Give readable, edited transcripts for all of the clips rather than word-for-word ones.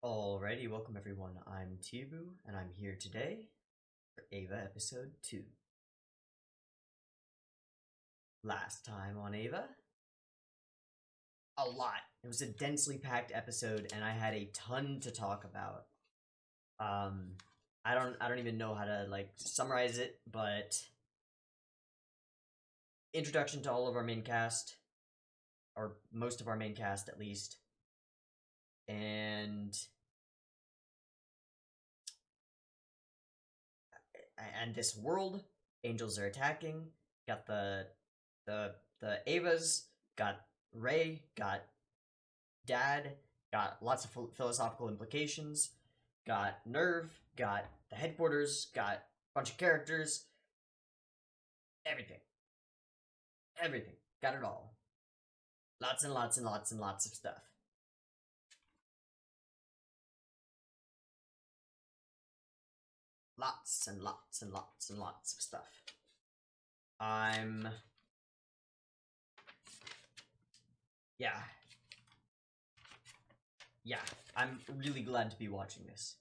Alrighty, welcome everyone. I'm Teeaboo, and I'm here today for EVA episode 2. Last time on EVA, a lot. It was a densely packed episode, and I had a ton to talk about. I don't even know how to summarize it, but introduction to all of our main cast, or most of our main cast at least, and this world. Angels are attacking. Got the Avas. Got Ray. Got Dad. Got lots of philosophical implications. Got Nerve. Got the headquarters. Got a bunch of characters. Everything. Got it all. Lots and lots and lots and lots of stuff. Lots and lots and lots and lots of stuff. I'm really glad to be watching this.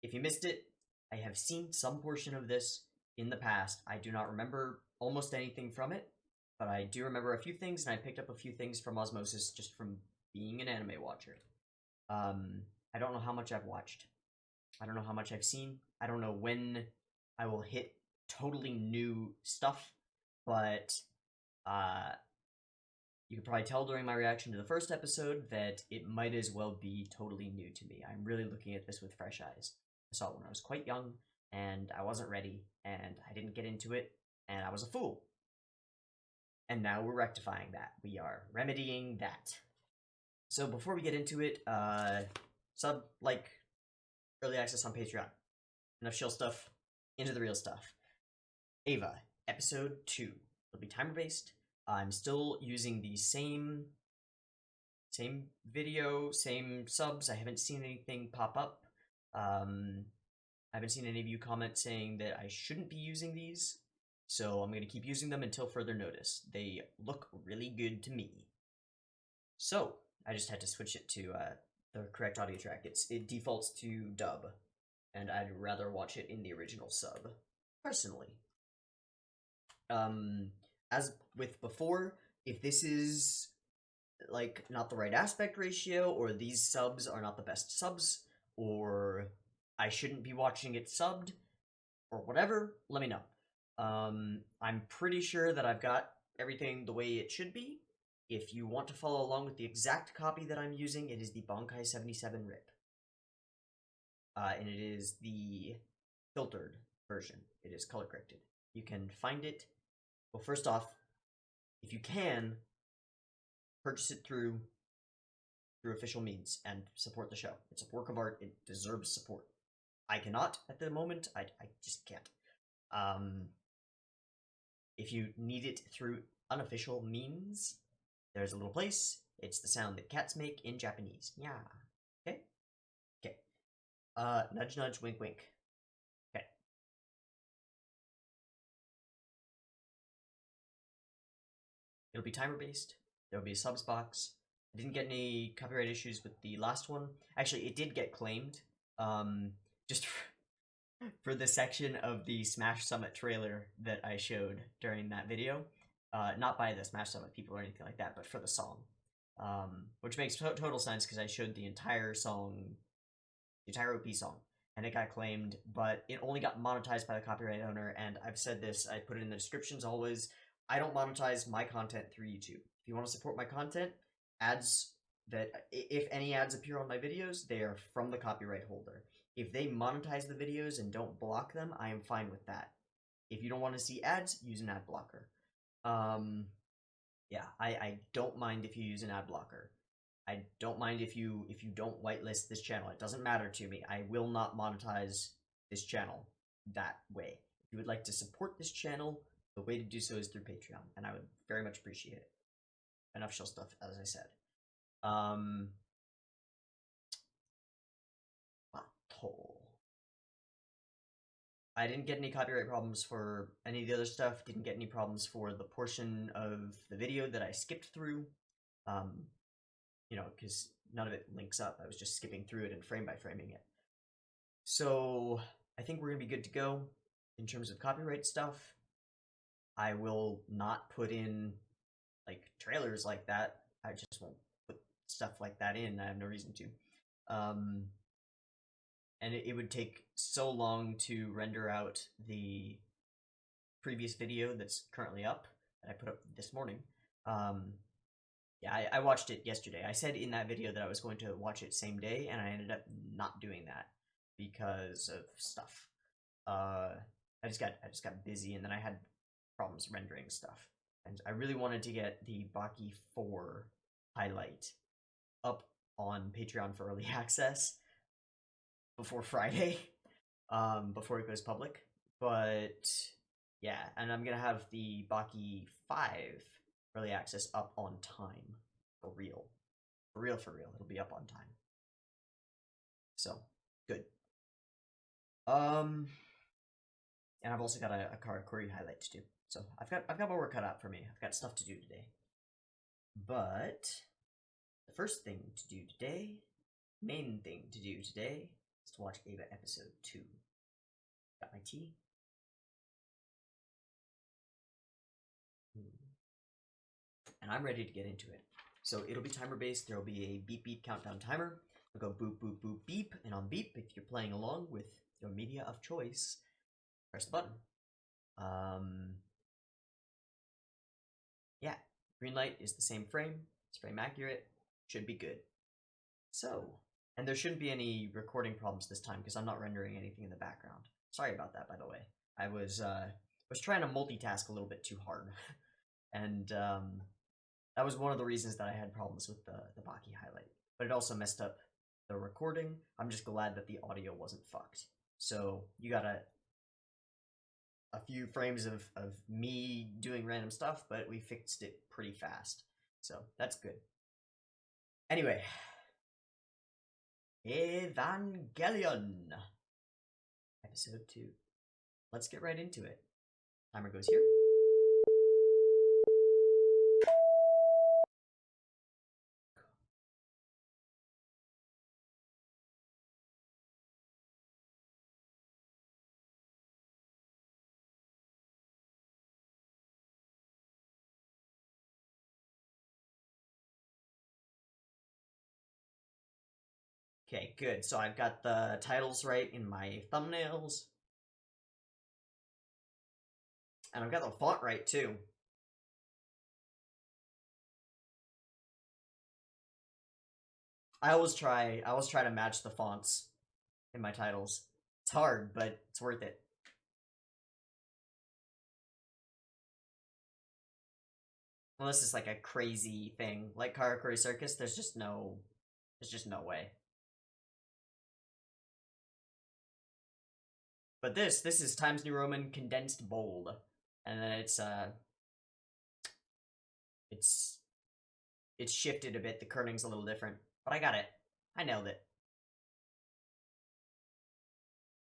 If you missed it, I have seen some portion of this in the past. I do not remember almost anything from it, but I do remember a few things, and I picked up a few things from osmosis just from being an anime watcher. I don't know how much I've watched. I don't know how much I've seen. I don't know when I will hit totally new stuff, but you can probably tell during my reaction to the first episode that it might as well be totally new to me. I'm really looking at this with fresh eyes. I saw it when I was quite young, and I wasn't ready, and I didn't get into it, and I was a fool. And now we're rectifying that. We are remedying that. So before we get into it, like, early access on Patreon. Enough chill stuff, into the real stuff. EVA, episode 2. It'll be timer-based. I'm still using the same video, same subs. I haven't seen anything pop up. I haven't seen any of you comment saying that I shouldn't be using these, so I'm going to keep using them until further notice. They look really good to me. So, I just had to switch it to the correct audio track. It defaults to dub, and I'd rather watch it in the original sub, personally. As with before, if this is not the right aspect ratio, or these subs are not the best subs, or I shouldn't be watching it subbed, or whatever, let me know. I'm pretty sure that I've got everything the way it should be. If you want to follow along with the exact copy that I'm using, it is the Bankai 77 RIP. And it is the filtered version. It is color corrected. You can find it. Well, first off, if you can, purchase it through official means and support the show. It's a work of art. It deserves support. I cannot at the moment. I just can't. If you need it through unofficial means, there's a little place. It's the sound that cats make in Japanese. Yeah. Okay? Okay. Nudge, nudge, wink, wink. Okay. It'll be timer-based. There'll be a subs box. I didn't get any copyright issues with the last one. Actually, it did get claimed. Just for the section of the Smash Summit trailer that I showed during that video. Not by the Smash Summit people or anything like that, but for the song. Which makes total sense because I showed the entire song, the entire OP song, and it got claimed, but it only got monetized by the copyright owner, and I've said this, I put it in the descriptions always, I don't monetize my content through YouTube. If you want to support my content, ads if any ads appear on my videos, they are from the copyright holder. If they monetize the videos and don't block them, I am fine with that. If you don't want to see ads, use an ad blocker. Yeah, I don't mind if you use an ad blocker. I don't mind if you don't whitelist this channel. It doesn't matter to me. I will not monetize this channel that way. If you would like to support this channel, the way to do so is through Patreon, and I would very much appreciate it. Enough chill stuff, as I said. I didn't get any copyright problems for any of the other stuff. Didn't get any problems for the portion of the video that I skipped through. You know, because none of it links up. I was just skipping through it and frame by framing it. So I think we're gonna be good to go in terms of copyright stuff. I will not put in like trailers like that. I just won't put stuff like that in. I have no reason to. And it would take so long to render out the previous video that's currently up that I put up this morning. Yeah, I watched it yesterday. I said in that video that I was going to watch it same day, and I ended up not doing that because of stuff. I just got busy, and then I had problems rendering stuff, and I really wanted to get the Baki 4 highlight up on Patreon for early access before Friday, before it goes public. But yeah, and I'm gonna have the Baki 5 early access up on time. For real. For real, it'll be up on time. So, good. And I've also got a Karakuri highlight to do. So I've got my work cut out for me. I've got stuff to do today. But the first thing to do today, main thing to do today, is to watch EVA episode 2. Got my tea. And I'm ready to get into it. So it'll be timer based. There'll be a beep beep countdown timer. It'll go boop boop boop beep, and on beep, if you're playing along with your media of choice, press the button. Yeah, green light is the same frame. It's frame accurate. Should be good. So, and there shouldn't be any recording problems this time because I'm not rendering anything in the background. Sorry about that, by the way. I was trying to multitask a little bit too hard, and that was one of the reasons that I had problems with the Baki highlight. But it also messed up the recording. I'm just glad that the audio wasn't fucked. So you got a few frames of me doing random stuff, but we fixed it pretty fast. So that's good. Anyway. Evangelion! Episode 2. Let's get right into it. Timer goes here. Okay, good. So I've got the titles right in my thumbnails. And I've got the font right, too. I always try to match the fonts in my titles. It's hard, but it's worth it. Unless it's like a crazy thing, like Karakuri Circus, there's just no way. But this is Times New Roman condensed bold, and then it's shifted a bit. The kerning's a little different, but I got it. I nailed it.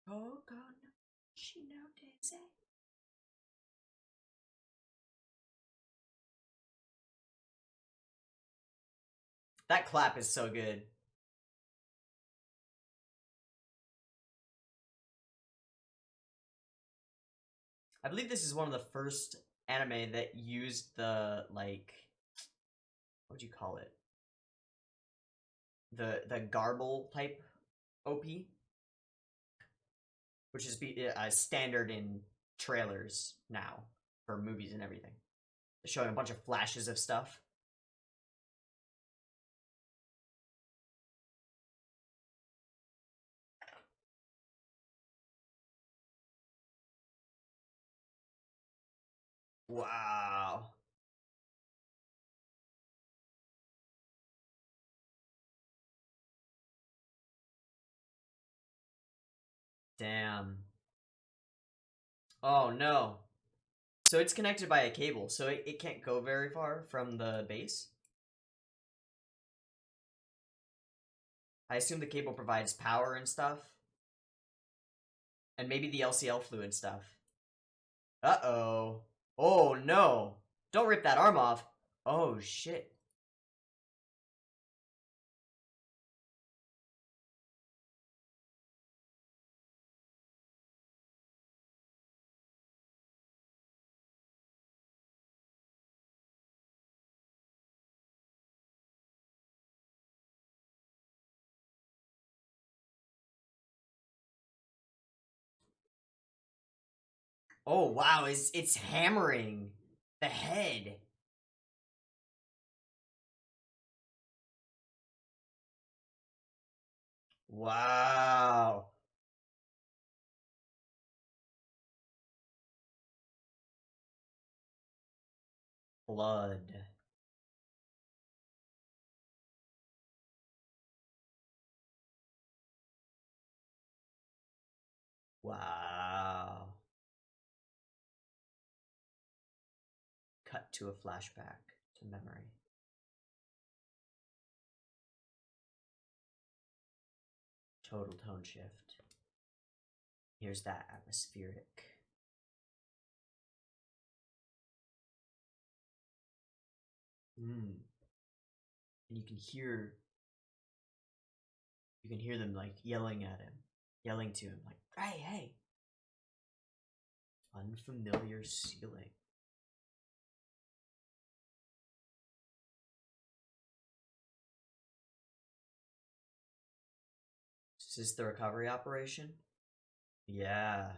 Oh God, she know Daisy. That clap is so good. I believe this is one of the first anime that used the, like, what would you call it? The garble type OP, which is standard in trailers now for movies and everything. They're showing a bunch of flashes of stuff. Wow. Damn. Oh no. So it's connected by a cable, so it can't go very far from the base? I assume the cable provides power and stuff? And maybe the LCL fluid stuff. Uh-oh. Oh no! Don't rip that arm off! Oh shit. Oh wow, it's hammering the head. Wow. Blood. Wow. Cut to a flashback to memory. Total tone shift. Here's that atmospheric. And you can hear them like yelling at him, yelling to him like, "Hey, hey!" Unfamiliar ceiling. Is this the recovery operation? Yeah.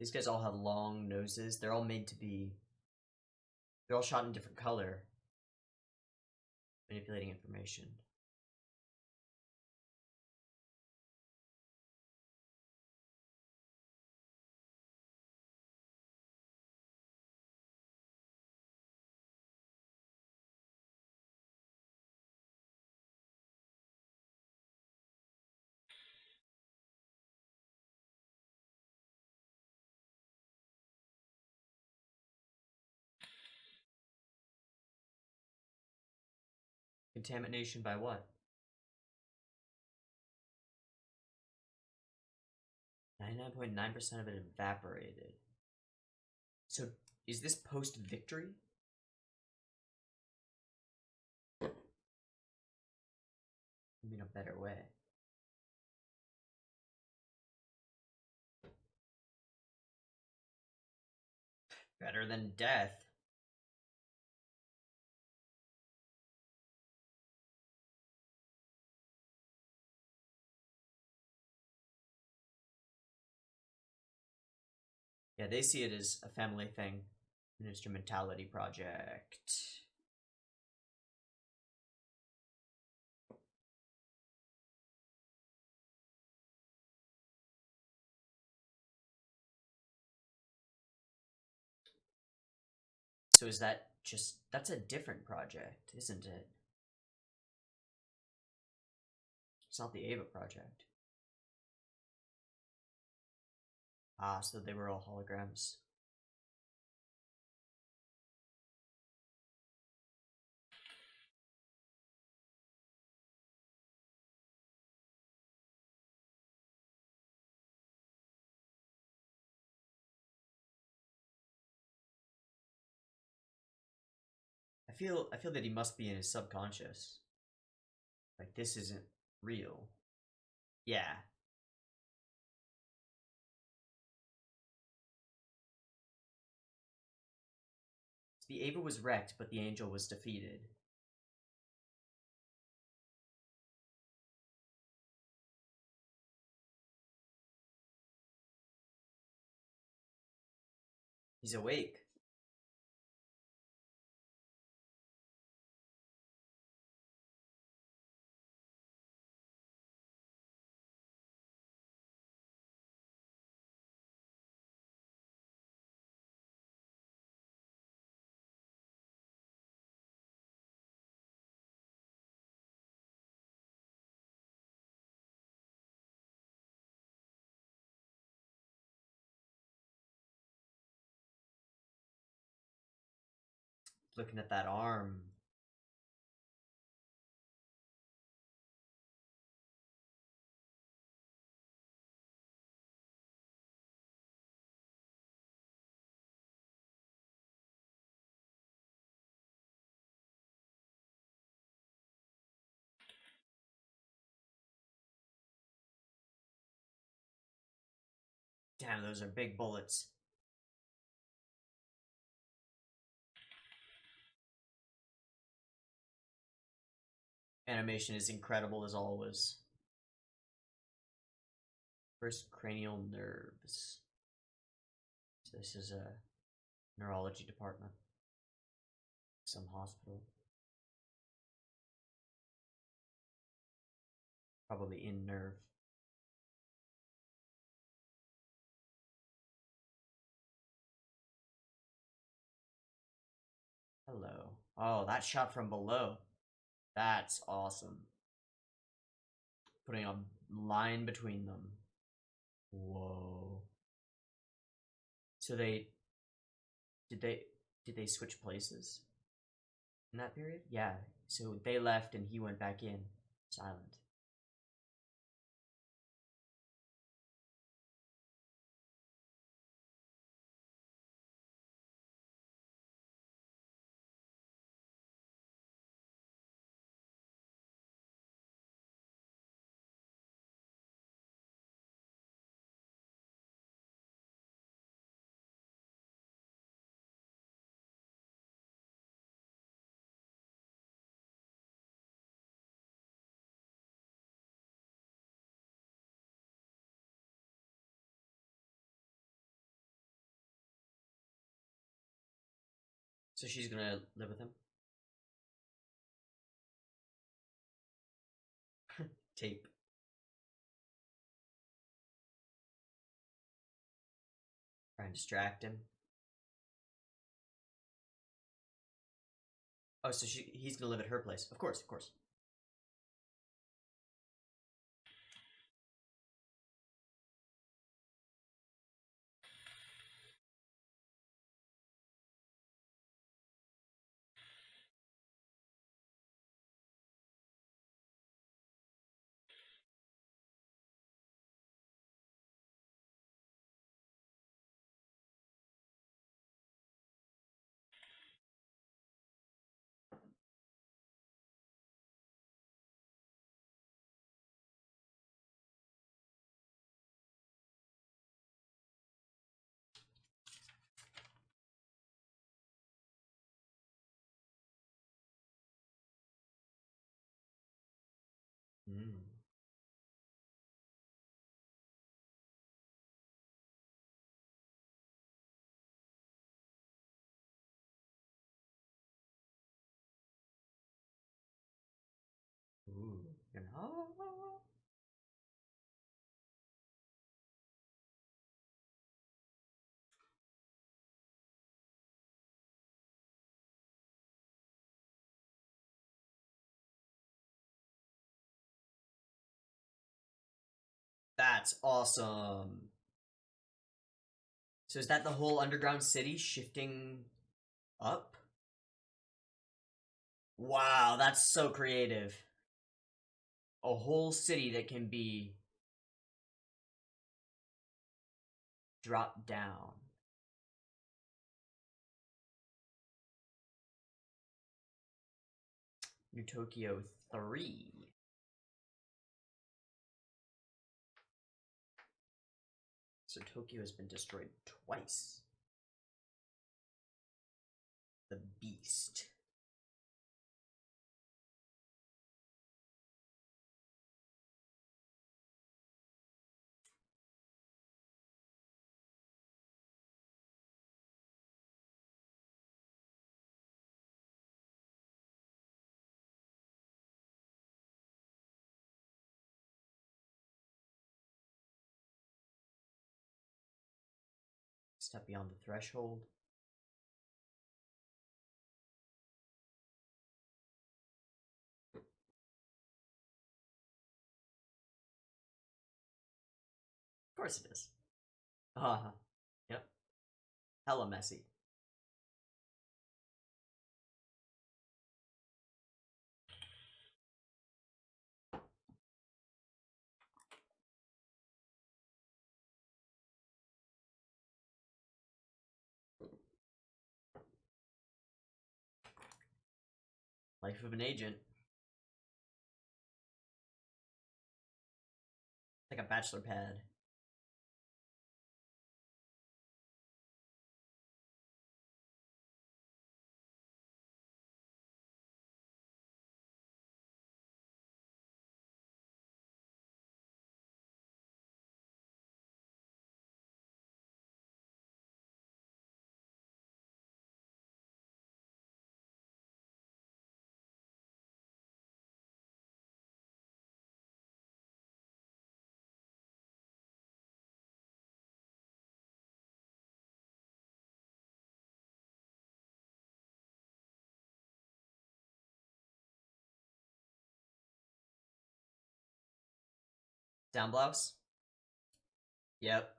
These guys all have long noses. They're all made to be. They're all shot in different color. Manipulating information. Contamination by what? 99.9% of it evaporated. So, is this post-victory? I mean, a better way. Better than death. Yeah, they see it as a family thing. An instrumentality project. So is that just... That's a different project, isn't it? It's not the EVA project. Ah, so they were all holograms. I feel that he must be in his subconscious. Like, this isn't real. Yeah. The EVA was wrecked, but the angel was defeated. He's awake. Looking at that arm. Damn, those are big bullets. Animation is incredible as always. First cranial nerves. So this is a neurology department. Some hospital. Probably in nerve. Hello. Oh, that shot from below. That's awesome. Putting a line between them. Whoa. So did they switch places in that period? Yeah. So they left and he went back in. Silent. So she's gonna live with him? Tape. Try and distract him. Oh, so he's gonna live at her place. Of course, of course. Mm. Ooh. That's awesome. So is that the whole underground city shifting up? Wow, that's so creative. A whole city that can be dropped down. New Tokyo 3. So Tokyo has been destroyed twice. The Beast. Step beyond the threshold. Of course it is. Uh-huh. Yep. Hella messy. Life of an agent. Like a bachelor pad. Down blouse? Yep.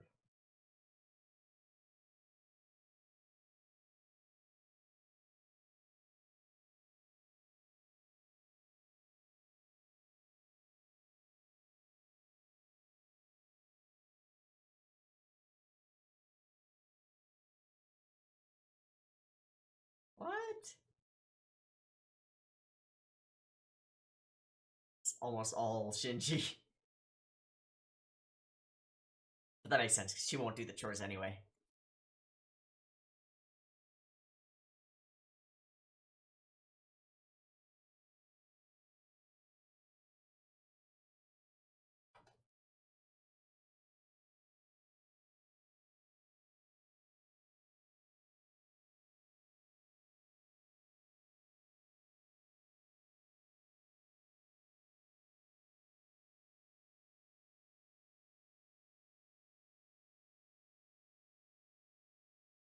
What? It's almost all Shinji. But that makes sense, because she won't do the chores anyway.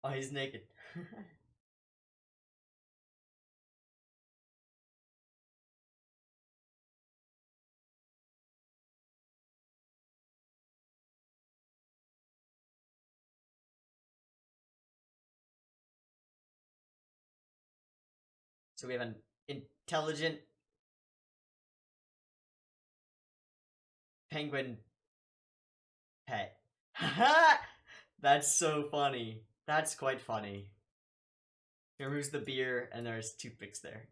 Oh, he's naked. So we have an intelligent penguin pet. That's so funny. That's quite funny. He removes the beer, and there's toothpicks there.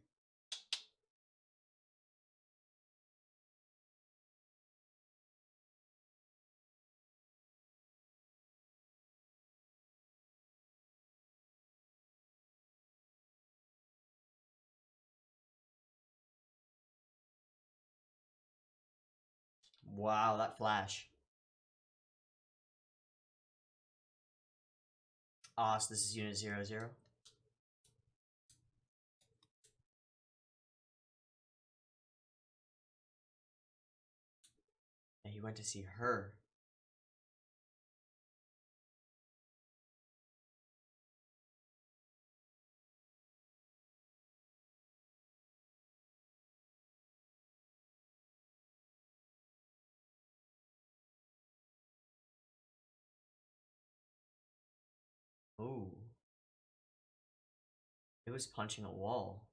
Wow, that flash. Ah, so this is Unit 00. And he went to see her. Ooh. It was punching a wall.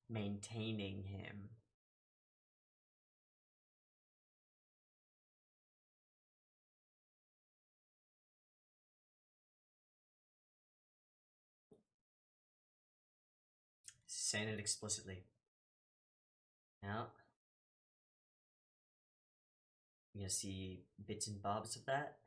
Maintaining him. Saying it explicitly. Now, you're gonna see bits and bobs of that.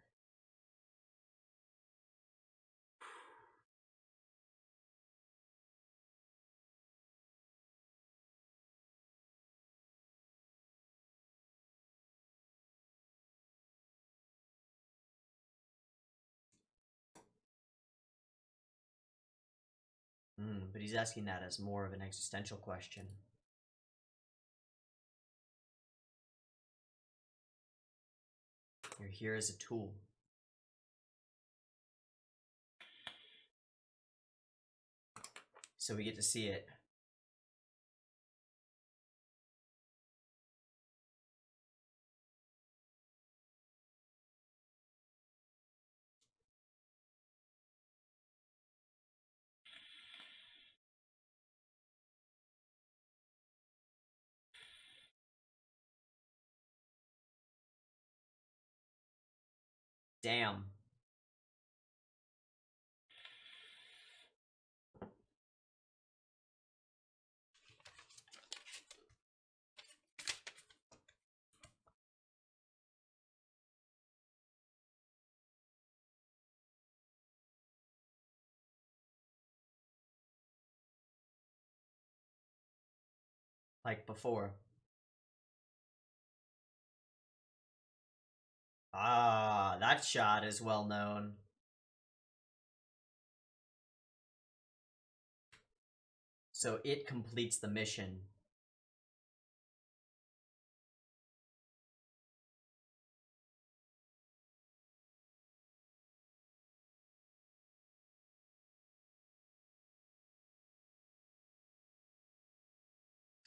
But he's asking that as more of an existential question. You're here as a tool. So we get to see it. Damn. Like before. Ah, that shot is well known. So it completes the mission.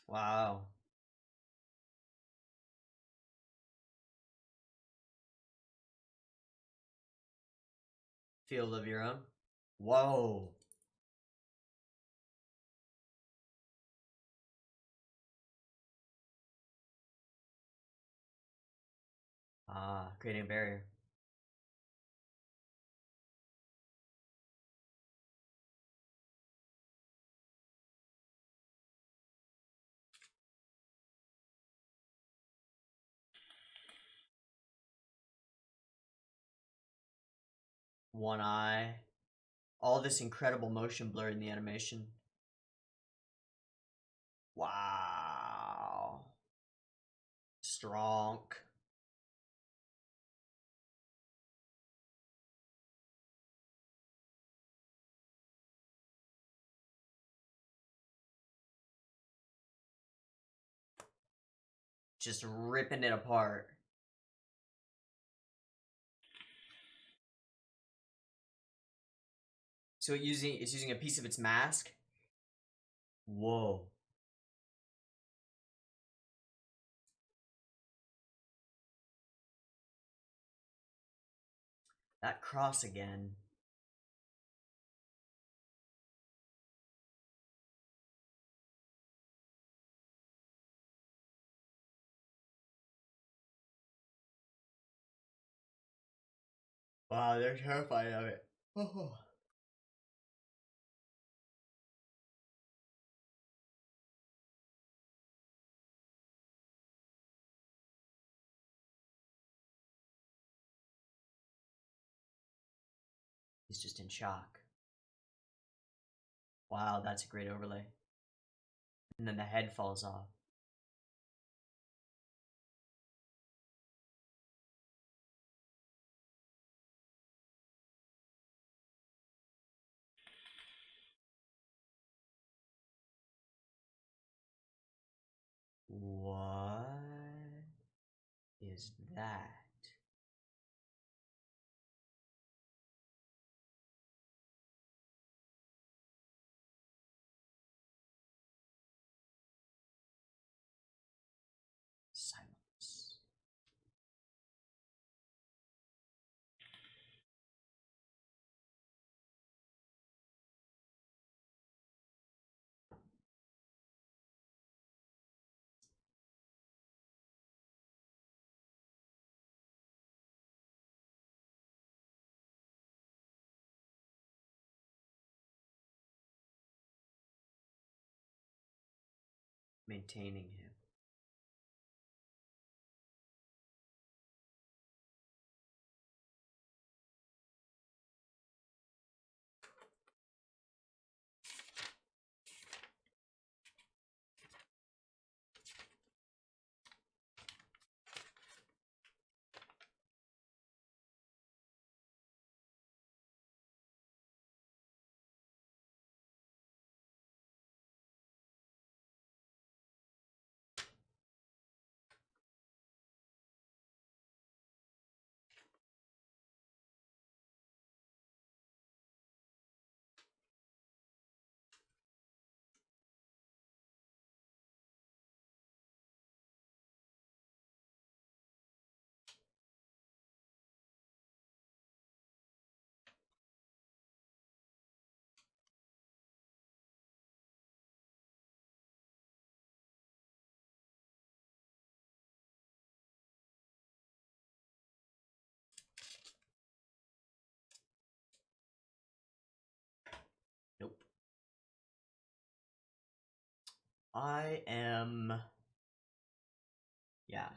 Wow. Field of your own. Whoa. Ah, creating a barrier. One eye. All this incredible motion blur in the animation. Wow. Strong. Just ripping it apart. So it's using a piece of its mask? Whoa. That cross again. Wow, they're terrified of it. Oh. He's just in shock. Wow, that's a great overlay. And then the head falls off. What is that? Silence. Maintaining him. Nope. I am... Yeah.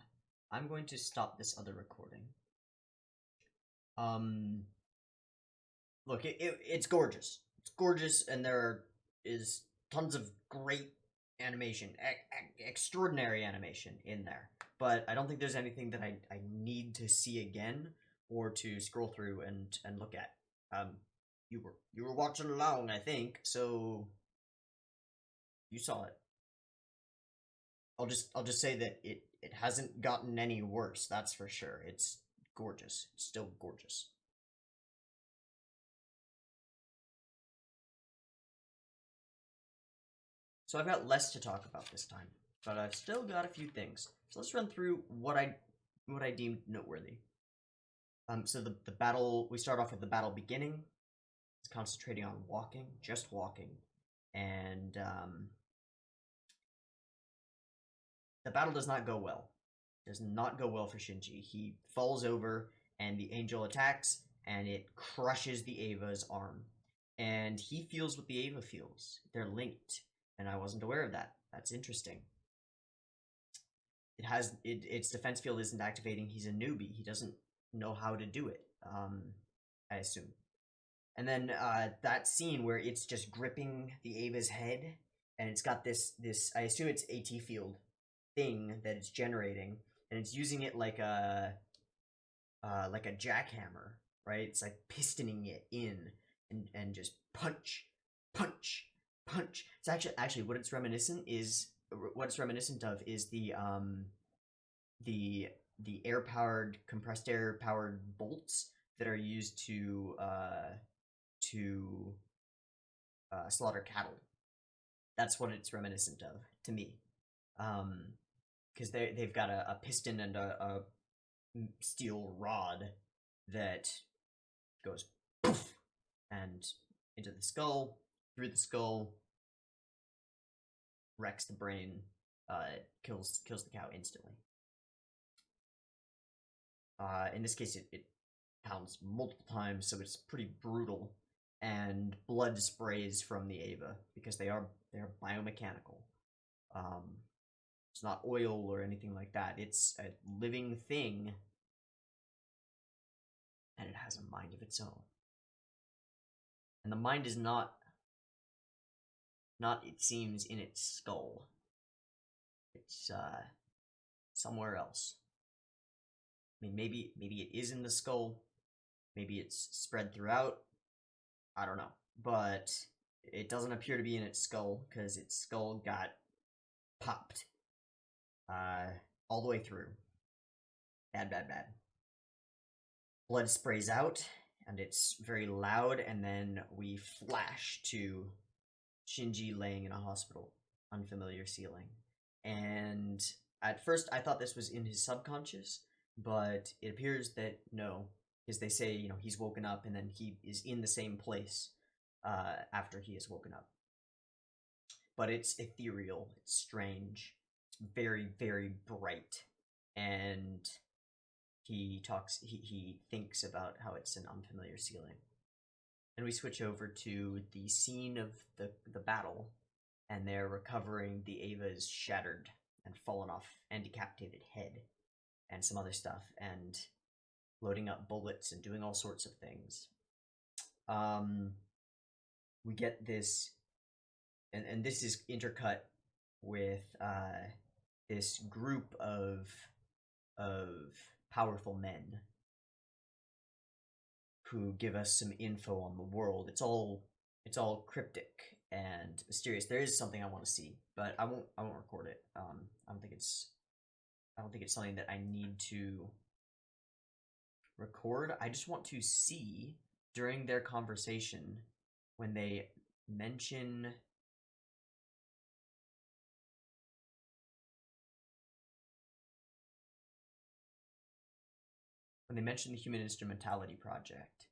I'm going to stop this other recording. Look, it's gorgeous. It's gorgeous, and there is tons of great animation, extraordinary animation in there. But I don't think there's anything that I need to see again or to scroll through and look at. You were watching along, I think. So You saw it. I'll just say that it hasn't gotten any worse, that's for sure. It's gorgeous. It's still gorgeous. So I've got less to talk about this time, but I've still got a few things. So let's run through what I deemed noteworthy. So the battle, we start off with the battle beginning. It's concentrating on walking, just walking, and the battle does not go well. Does not go well for Shinji. He falls over, and the angel attacks, and it crushes the Eva's arm. And he feels what the Eva feels. They're linked, and I wasn't aware of that. That's interesting. Its defense field isn't activating. He's a newbie. He doesn't know how to do it. I assume. And then that scene where it's just gripping the Eva's head, and it's got this I assume it's AT field thing that it's generating, and it's using it like a jackhammer, right? It's like pistoning it in and just punch, punch, punch. It's actually what it's reminiscent of is the air powered compressed air powered bolts that are used to slaughter cattle. That's what it's reminiscent of to me, because they've got a piston and a steel rod that goes poof and into the skull, through the skull, wrecks the brain, kills the cow instantly. In this case, it pounds multiple times, so it's pretty brutal. And blood sprays from the Eva because they are biomechanical. It's not oil or anything like that. It's a living thing, and it has a mind of its own. And the mind is not it seems in its skull. It's somewhere else. I mean, maybe it is in the skull. Maybe it's spread throughout. I don't know. But it doesn't appear to be in its skull, because its skull got popped all the way through. Bad, bad, bad. Blood sprays out, and it's very loud, and then we flash to Shinji laying in a hospital, unfamiliar ceiling. And at first I thought this was in his subconscious, but it appears that no, because they say, he's woken up, and then he is in the same place after he has woken up. But it's ethereal, it's strange, it's very, very bright, and he thinks about how it's an unfamiliar ceiling. And we switch over to the scene of the battle, and they're recovering the Eva's shattered and fallen off and decapitated head, and some other stuff, and loading up bullets and doing all sorts of things. We get this, and this is intercut with this group of powerful men who give us some info on the world. It's all cryptic and mysterious. There is something I want to see, but I won't record it. I don't think it's something that I need to record. I just want to see during their conversation when they mention the Human Instrumentality Project.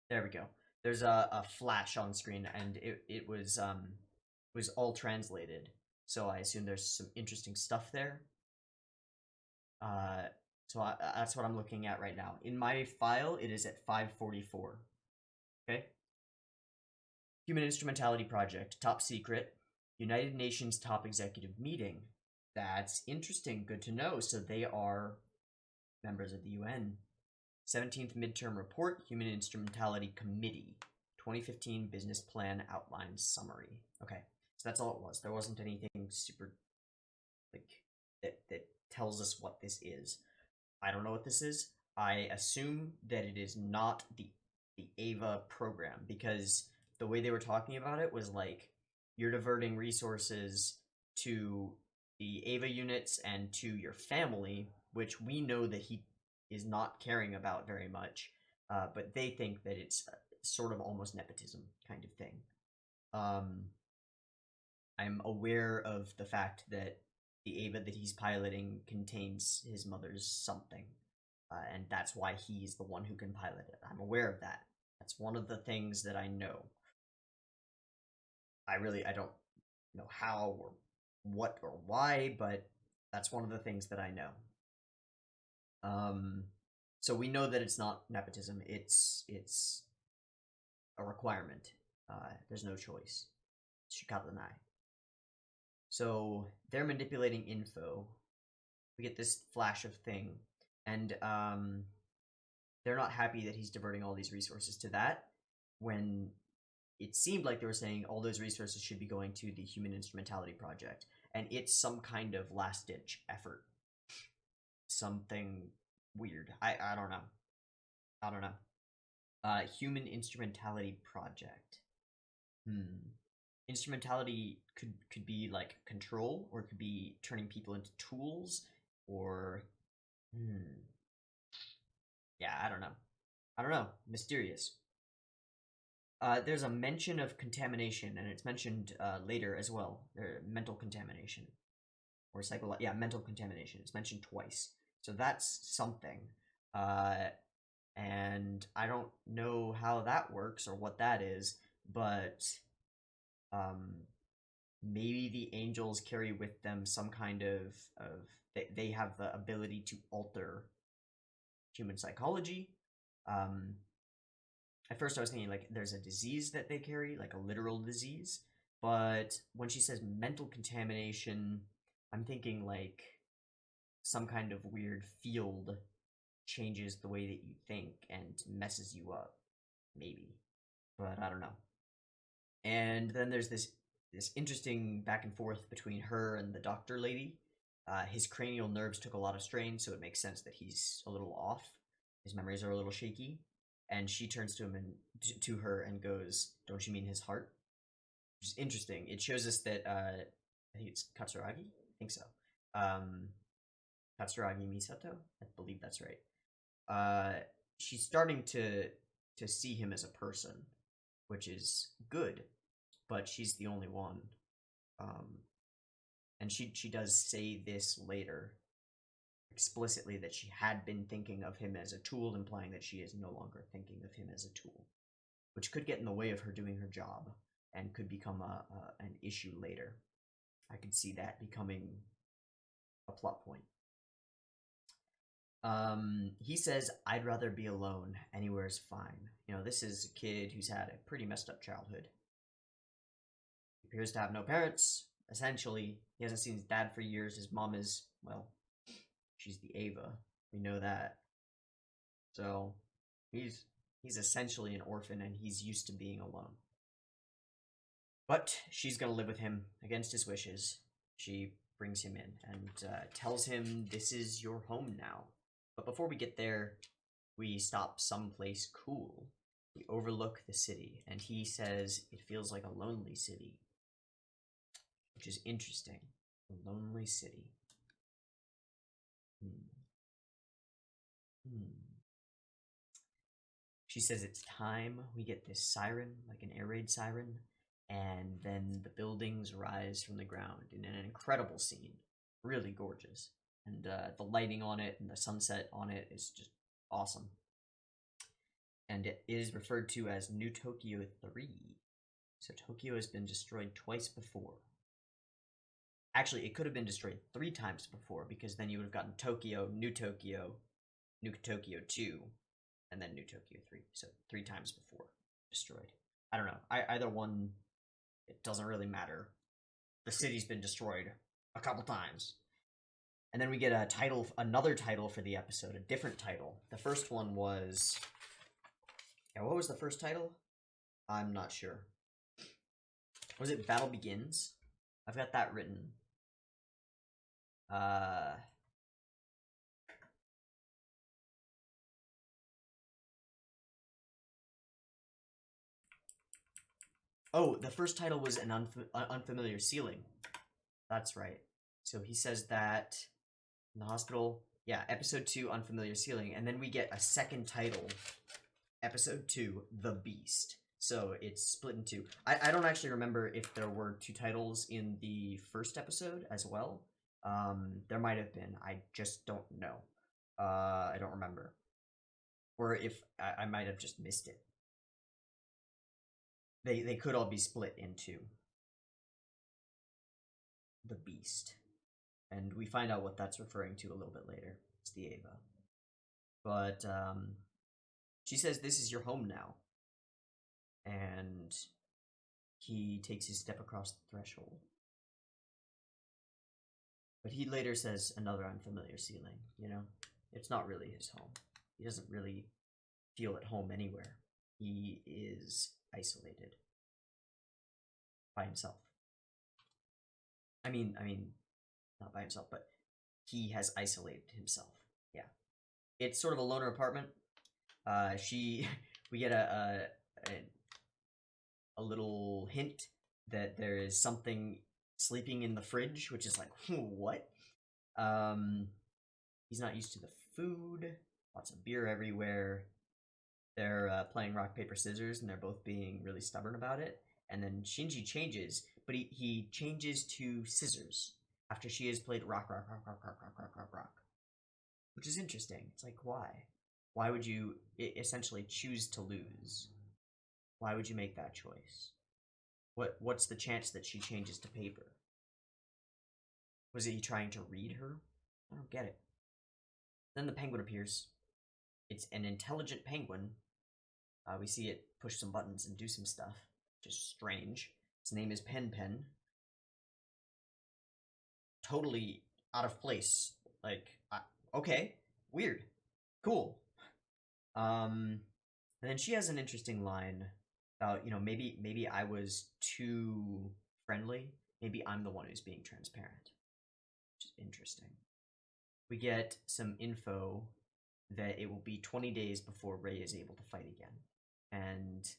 There we go. There's a flash on screen, and it was all translated. So I assume there's some interesting stuff there. So that's what I'm looking at right now. In my file, it is at 544. Okay. Human Instrumentality Project, top secret, United Nations top executive meeting. That's interesting. Good to know. So they are members of the UN. 17th Midterm Report, Human Instrumentality Committee, 2015 Business Plan Outline Summary. Okay, so that's all it was. There wasn't anything super like that tells us what this is. I don't know what this is. I assume that it is not the EVA program, because the way they were talking about it was like you're diverting resources to the EVA units and to your family, which we know that he is not caring about very much, but they think that it's sort of almost nepotism kind of thing. I'm aware of the fact that the EVA that he's piloting contains his mother's something, and that's why he's the one who can pilot it. I'm aware of that. That's one of the things that I know. I don't know how or what or why, but that's one of the things that I know. So we know that it's not nepotism. It's a requirement. There's no choice. Shikatanai. So they're manipulating info. We get this flash of thing, and they're not happy that he's diverting all these resources to that, when it seemed like they were saying all those resources should be going to the Human Instrumentality Project, and it's some kind of last-ditch effort. Something weird. I don't know. I don't know. Human Instrumentality Project. Instrumentality could be like control, or it could be turning people into tools, or yeah, I don't know. Mysterious. There's a mention of contamination, and it's mentioned later as well. Mental contamination, or mental contamination. It's mentioned twice, so that's something. And I don't know how that works or what that is, but maybe the angels carry with them some kind of they have the ability to alter human psychology. At first I was thinking like there's a disease that they carry, like a literal disease, but when she says mental contamination, I'm thinking like some kind of weird field changes the way that you think and messes you up, maybe, but I don't know. And then there's this interesting back and forth between her and the doctor lady. His cranial nerves took a lot of strain, so it makes sense that he's a little off. His memories are a little shaky, and she turns to him and to her and goes, "Don't you mean his heart?" Which is interesting. It shows us that I think it's Katsuragi. I think so. Katsuragi Misato. I believe that's right. She's starting to see him as a person, which is good, but she's the only one. And she does say this later explicitly, that she had been thinking of him as a tool, implying that she is no longer thinking of him as a tool, which could get in the way of her doing her job and could become an issue later. I could see that becoming a plot point. He says, "I'd rather be alone. Anywhere's fine." You know, this is a kid who's had a pretty messed up childhood. He appears to have no parents. Essentially, he hasn't seen his dad for years. His mom is, well, she's the EVA. We know that. So, he's essentially an orphan, and he's used to being alone. But she's gonna live with him against his wishes. She brings him in and tells him, "This is your home now." But before we get there, we stop someplace cool. We overlook the city, and he says it feels like a lonely city, which is interesting. A lonely city. She says it's time. We get this siren, like an air raid siren, and then the buildings rise from the ground in an incredible scene. Really gorgeous. And the lighting on it and the sunset on it is just awesome. And it is referred to as New Tokyo 3. So Tokyo has been destroyed twice before. Actually, it could have been destroyed 3 times before, because then you would have gotten Tokyo, New Tokyo 2, and then New Tokyo 3. So 3 times before destroyed. I don't know. Either one, it doesn't really matter. The city's been destroyed a couple times. And then we get a title, another title for the episode, a different title. The first one was... Yeah, what was the first title? I'm not sure. Was it Battle Begins? I've got that written. Uh, oh, the first title was an unfamiliar ceiling. That's right. So he says that in the hospital. Yeah, episode 2, Unfamiliar Ceiling. And then we get a second title, episode 2, The Beast. So it's split in two. I don't actually remember if there were 2 titles in the first episode as well. There might have been. I just don't know. I don't remember. Or if I might have just missed it. They could all be split into The Beast. And we find out what that's referring to a little bit later. It's the EVA. But she says this is your home now. And he takes his step across the threshold. But he later says another unfamiliar ceiling, you know? It's not really his home. He doesn't really feel at home anywhere. He is isolated by himself. I mean, not by himself, but he has isolated himself. Yeah. It's sort of a loner apartment. We get a little hint that there is something sleeping in the fridge, which is like, what? He's not used to the food. Lots of beer everywhere. They're playing rock, paper, scissors, and they're both being really stubborn about it. And then Shinji changes, but he changes to scissors after she has played rock, rock, rock, rock, rock, rock, rock, rock, rock. Which is interesting. It's like, why? Why would you essentially choose to lose? Why would you make that choice? What's the chance that she changes to paper? Was he trying to read her? I don't get it. Then the penguin appears. It's an intelligent penguin. We see it push some buttons and do some stuff, which is strange. Its name is Pen Pen. Totally out of place. Like, okay, weird, cool. And then she has an interesting line about, maybe I was too friendly. Maybe I'm the one who's being transparent, which is interesting. We get some info that it will be 20 days before Rei is able to fight again. And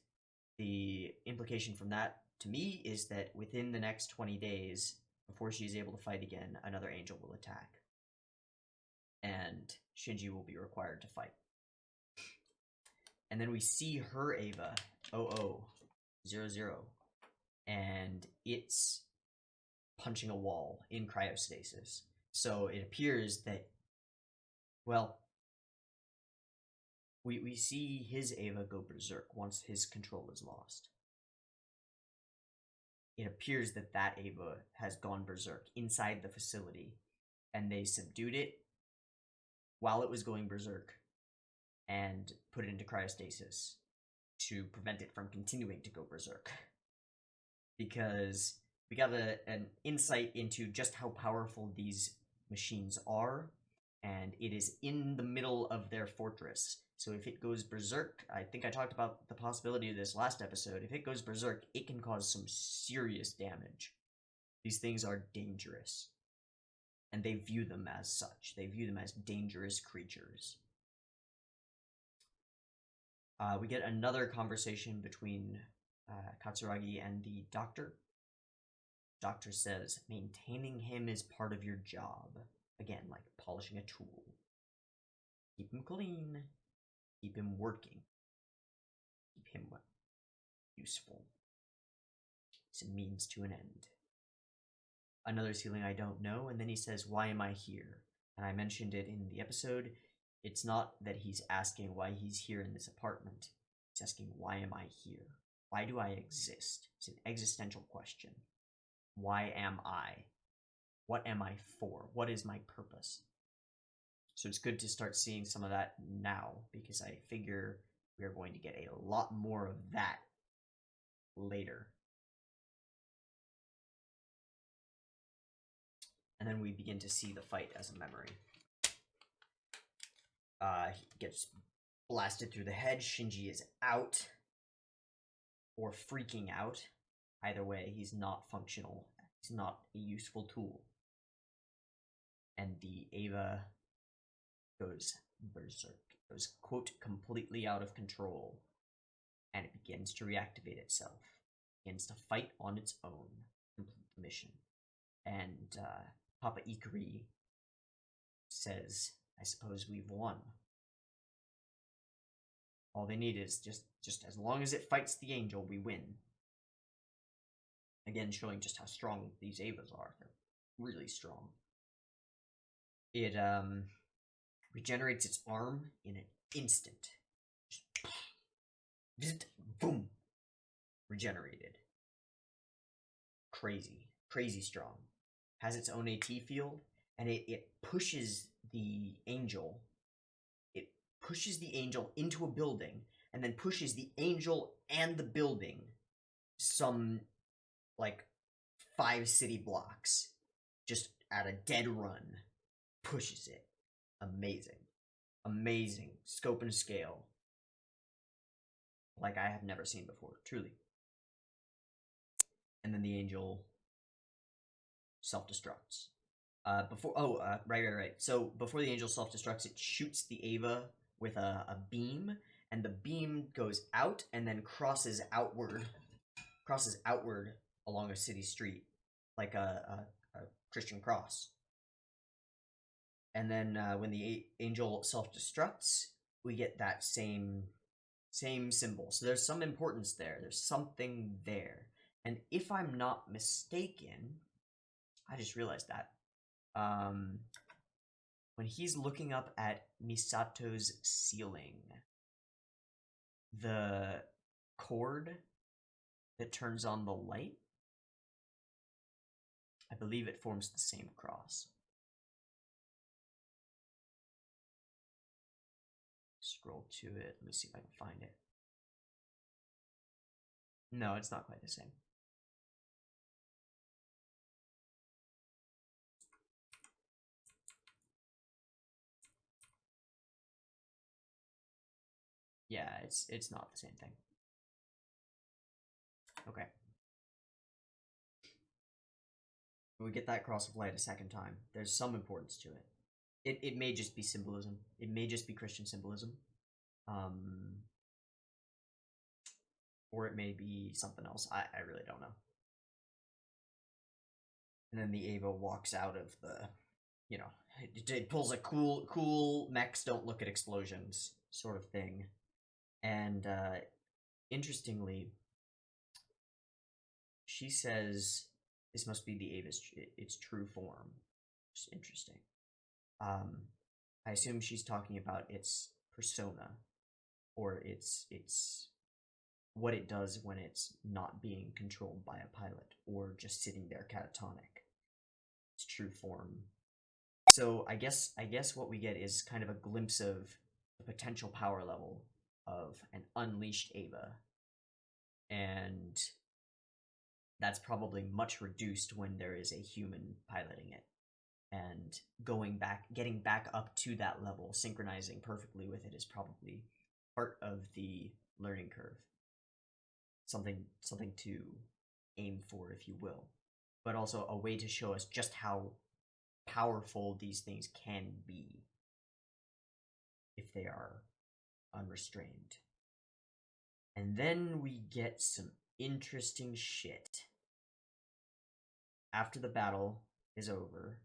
the implication from that, to me, is that within the next 20 days, before she's able to fight again, another angel will attack. And Shinji will be required to fight. And then we see her EVA, 0000, and it's punching a wall in cryostasis. So it appears that, well, we see his EVA go berserk once his control is lost. It appears that that EVA has gone berserk inside the facility, and they subdued it while it was going berserk and put it into cryostasis to prevent it from continuing to go berserk. Because we got an insight into just how powerful these machines are, and it is in the middle of their fortress. So if it goes berserk, I think I talked about the possibility of this last episode, if it goes berserk, it can cause some serious damage. These things are dangerous. And they view them as such. They view them as dangerous creatures. We get another conversation between Katsuragi and the doctor. Doctor says, maintaining him is part of your job. Again, like polishing a tool. Keep him clean. Keep him working. Keep him useful. It's a means to an end. Another ceiling I don't know, and then he says, why am I here? And I mentioned it in the episode. It's not that he's asking why he's here in this apartment. He's asking, why am I here? Why do I exist? It's an existential question. Why am I? What am I for? What is my purpose? So it's good to start seeing some of that now, because I figure we are going to get a lot more of that later. And then we begin to see the fight as a memory. He gets blasted through the head. Shinji is out. Or freaking out. Either way, he's not functional. He's not a useful tool. and the EVA goes berserk. It goes, quote, completely out of control, and it begins to reactivate itself. It begins to fight on its own, complete the mission. And Papa Ikari says, I suppose we've won. All they need is just as long as it fights the angel, we win. Again, showing just how strong these EVAs are. They're really strong. It regenerates its arm in an instant. Just boom. Regenerated. Crazy strong. Has its own AT field, and it pushes the angel. It pushes the angel into a building, and then pushes the angel and the building some, like, 5 city blocks, just at a dead run. Pushes it. Amazing scope and scale, like I have never seen before, truly. And then the angel self-destructs. Right. So before the angel self-destructs, it shoots the EVA with a beam, and the beam goes out and then crosses outward along a city street, like a Christian cross. And then when the angel self-destructs, we get that same symbol. So there's some importance there. There's something there. And if I'm not mistaken, I just realized that. When he's looking up at Misato's ceiling, the cord that turns on the light, I believe it forms the same cross. Scroll to it. Let me see if I can find it. No, it's not quite the same. Yeah, it's not the same thing. Okay. We get that cross of light a second time. There's some importance to it. It may just be symbolism. It may just be Christian symbolism. Or it may be something else. I really don't know. And then the EVA walks out of the, it pulls a cool mechs don't look at explosions sort of thing. And interestingly, she says this must be the EVA's its true form. It's interesting. I assume she's talking about its persona, or its what it does when it's not being controlled by a pilot, or just sitting there catatonic. Its true form. So I guess what we get is kind of a glimpse of the potential power level of an unleashed EVA, and that's probably much reduced when there is a human piloting it. And getting back up to that level, synchronizing perfectly with it, is probably part of the learning curve. Something to aim for, if you will. But also a way to show us just how powerful these things can be if they are unrestrained. And then we get some interesting shit. After the battle is over,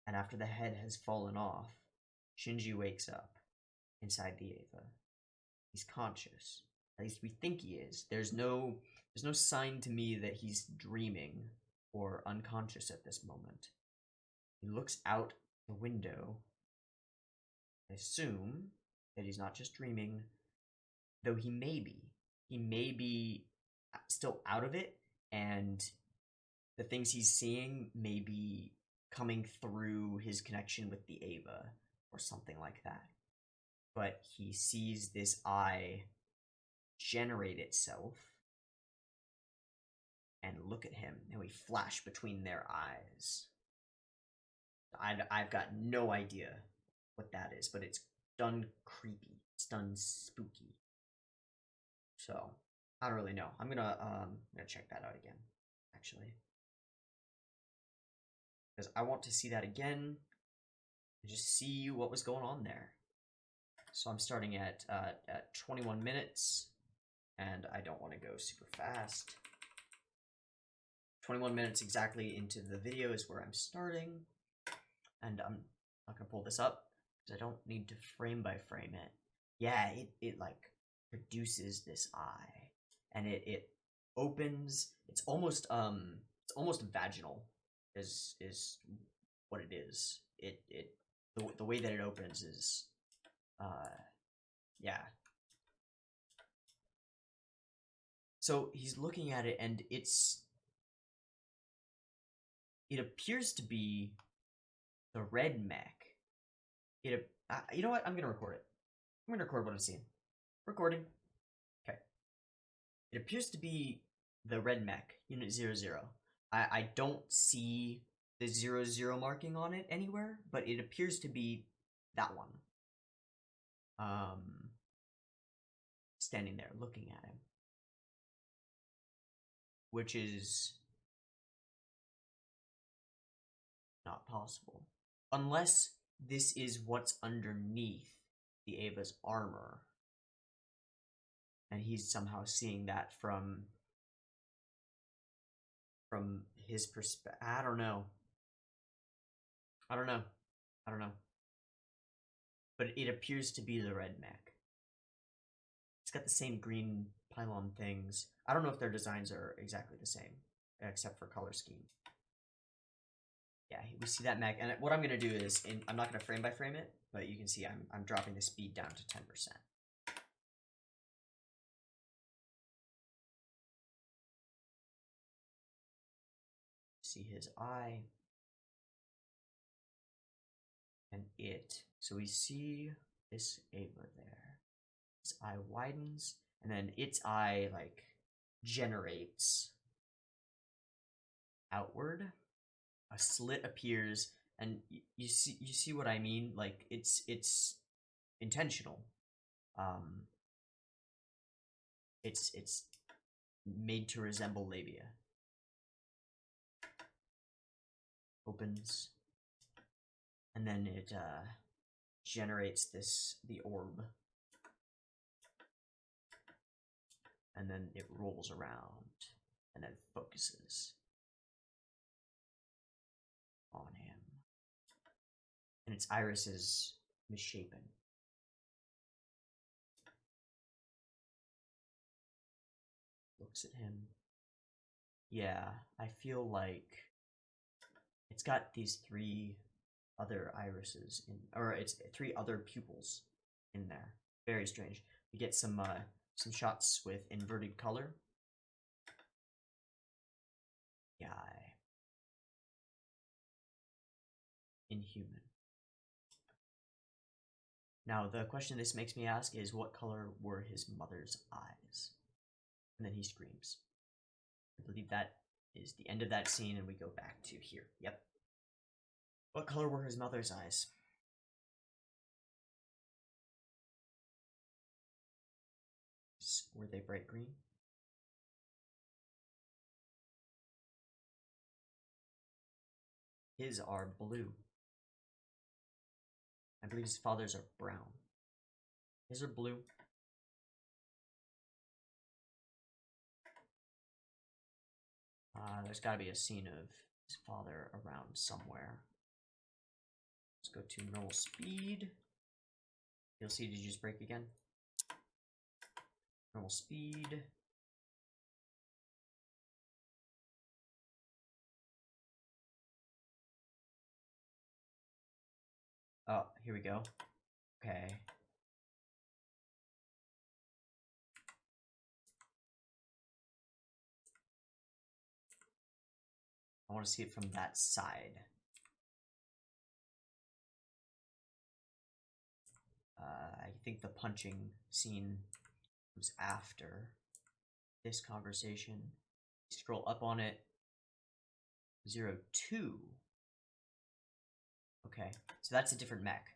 and after the head has fallen off, Shinji wakes up inside the EVA. He's conscious. At least we think he is. There's no sign to me that he's dreaming or unconscious at this moment. He looks out the window. I assume that he's not just dreaming, though he may be. He may be still out of it, and the things he's seeing may be coming through his connection with the EVA or something like that. But he sees this eye generate itself and look at him, and we flash between their eyes. I've got no idea what that is, but it's done creepy. It's done spooky. So I don't really know. I'm gonna check that out again, actually, because I want to see that again and just see what was going on there. So I'm starting at 21 minutes, and I don't want to go super fast. 21 minutes exactly into the video is where I'm starting, and I'm not gonna pull this up because I don't need to frame by frame it. Yeah, it like produces this eye, and it opens. It's almost vaginal is what it is. The way that it opens is yeah. So he's looking at it, and it appears to be the red mech. You know what? I'm gonna record it. I'm gonna record what I'm seeing. Recording. Okay. It appears to be the red mech, Unit 00. I don't see the 00 marking on it anywhere, but it appears to be that one. Standing there looking at him. Which is not possible. Unless this is what's underneath the Eva's armor. And he's somehow seeing that from his perspective. I don't know. But it appears to be the red mech. It's got the same green pylon things. I don't know if their designs are exactly the same, except for color scheme. Yeah, we see that mech, and what I'm gonna do is, I'm not gonna frame by frame it, but you can see I'm dropping the speed down to 10%. See his eye, and it. So we see this Eva there. His eye widens, and then its eye like generates outward. A slit appears, and you see what I mean. Like it's intentional. It's made to resemble labia. Opens, and then it generates the orb, and then it rolls around, and then focuses on him, and its iris is misshapen. Looks at him. Yeah, I feel like it's got these 3 other irises or it's 3 other pupils in there. Very strange. We get some shots with inverted color. Yeah. Inhuman. Now, the question this makes me ask is, what color were his mother's eyes? And then he screams. I believe that is the end of that scene, and we go back to here. Yep. What color were his mother's eyes? Were they bright green? His are blue. I believe his father's are brown. His are blue. There's got to be a scene of his father around somewhere. Let's go to normal speed. You'll see, did you just break again? Normal speed. Oh, here we go. Okay. I want to see it from that side. I think the punching scene comes after this conversation. Scroll up on it. 02. Okay, so that's a different mech.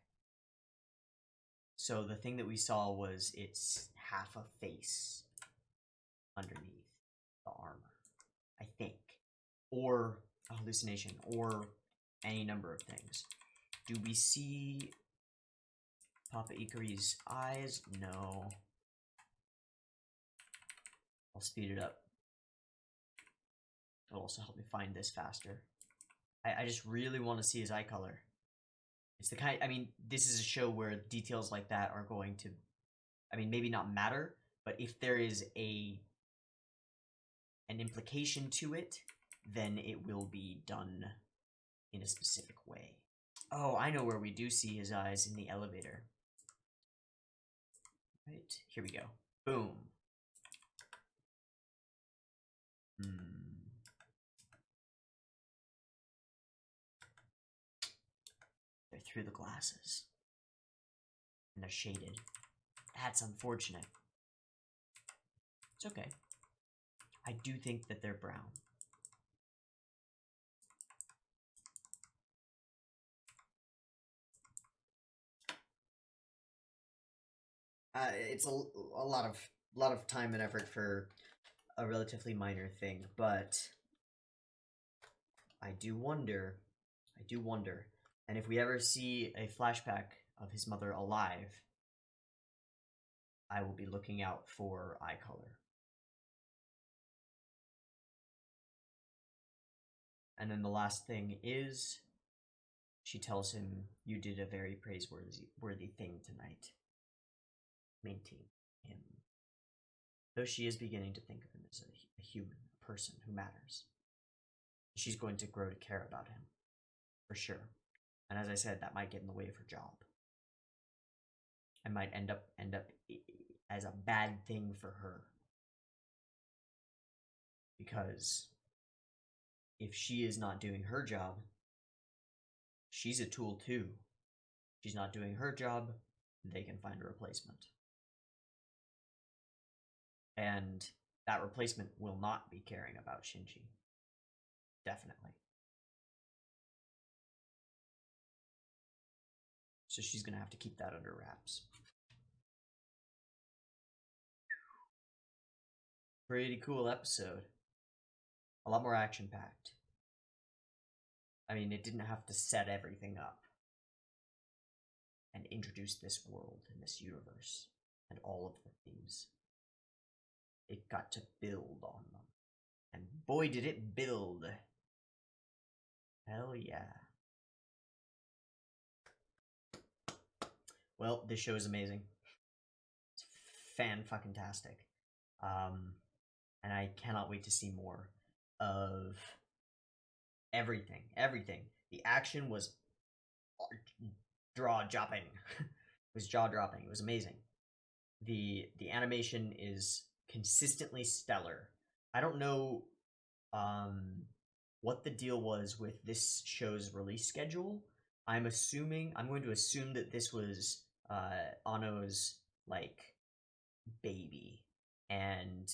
So the thing that we saw was it's half a face underneath the armor, I think. Or a hallucination, or any number of things. Do we see Papa Ikari's eyes? No. I'll speed it up. It'll also help me find this faster. I just really want to see his eye color. It's the kind, I mean, this is a show where details like that are going to, I mean, maybe not matter, but if there is an implication to it, then it will be done in a specific way. Oh, I know where we do see his eyes, in the elevator. Right, here we go. Boom. They're through the glasses. And they're shaded. That's unfortunate. It's okay. I do think that they're brown. It's a lot of time and effort for a relatively minor thing, but I do wonder, and if we ever see a flashback of his mother alive, I will be looking out for eye color. And then the last thing is, she tells him, "You did a very praiseworthy thing tonight. Maintain him." Though she is beginning to think of him as a human, a person who matters. She's going to grow to care about him, for sure. And as I said, that might get in the way of her job. It might end up as a bad thing for her. Because if she is not doing her job, she's a tool too. If she's not doing her job, they can find a replacement. And that replacement will not be caring about Shinji. Definitely. So she's gonna have to keep that under wraps. Pretty cool episode. A lot more action-packed. I mean, it didn't have to set everything up and introduce this world and this universe and all of the themes. It got to build on them. And boy, did it build. Hell yeah. Well, this show is amazing. It's fan-fucking-tastic. And I cannot wait to see more of everything. The action was jaw-dropping. It was jaw-dropping. It was amazing. The animation is consistently stellar. I don't know what the deal was with this show's release schedule. I'm going to assume that this was Anno's like baby, and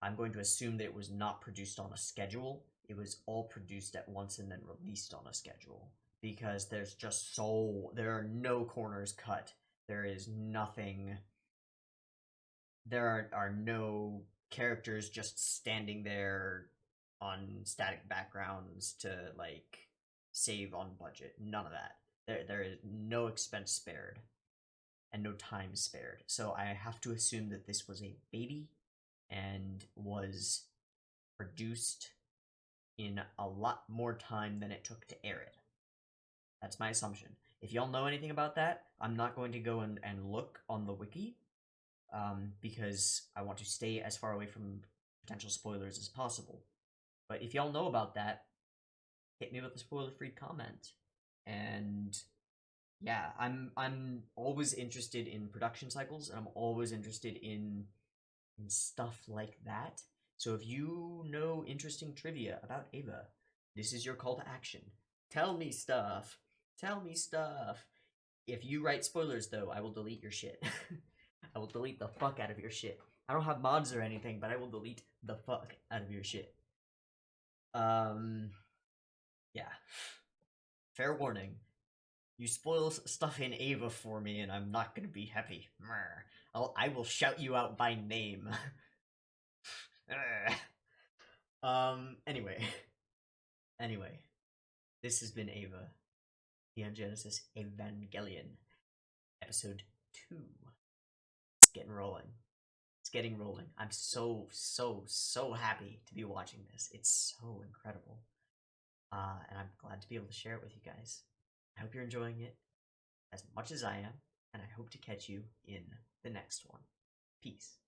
I'm going to assume that it was not produced on a schedule. It was all produced at once and then released on a schedule, because there are no corners cut. There is nothing. There are no characters just standing there on static backgrounds to like save on budget. None of that. There is no expense spared and no time spared. So I have to assume that this was a baby and was produced in a lot more time than it took to air it. That's my assumption. If y'all know anything about that, I'm not going to go and look on the wiki, because I want to stay as far away from potential spoilers as possible. But if y'all know about that, hit me with a spoiler-free comment. And yeah, I'm always interested in production cycles, and I'm always interested in stuff like that. So if you know interesting trivia about EVA, this is your call to action. Tell me stuff. If you write spoilers, though, I will delete your shit. I will delete the fuck out of your shit. I don't have mods or anything, but I will delete the fuck out of your shit. Yeah. Fair warning. You spoil stuff in EVA for me, and I'm not gonna be happy. I will shout you out by name. Anyway. This has been EVA. the Genesis Evangelion, episode 2. It's getting rolling. It's getting rolling. I'm so happy to be watching this. It's so incredible. And I'm glad to be able to share it with you guys. I hope you're enjoying it as much as I am, and I hope to catch you in the next one. Peace.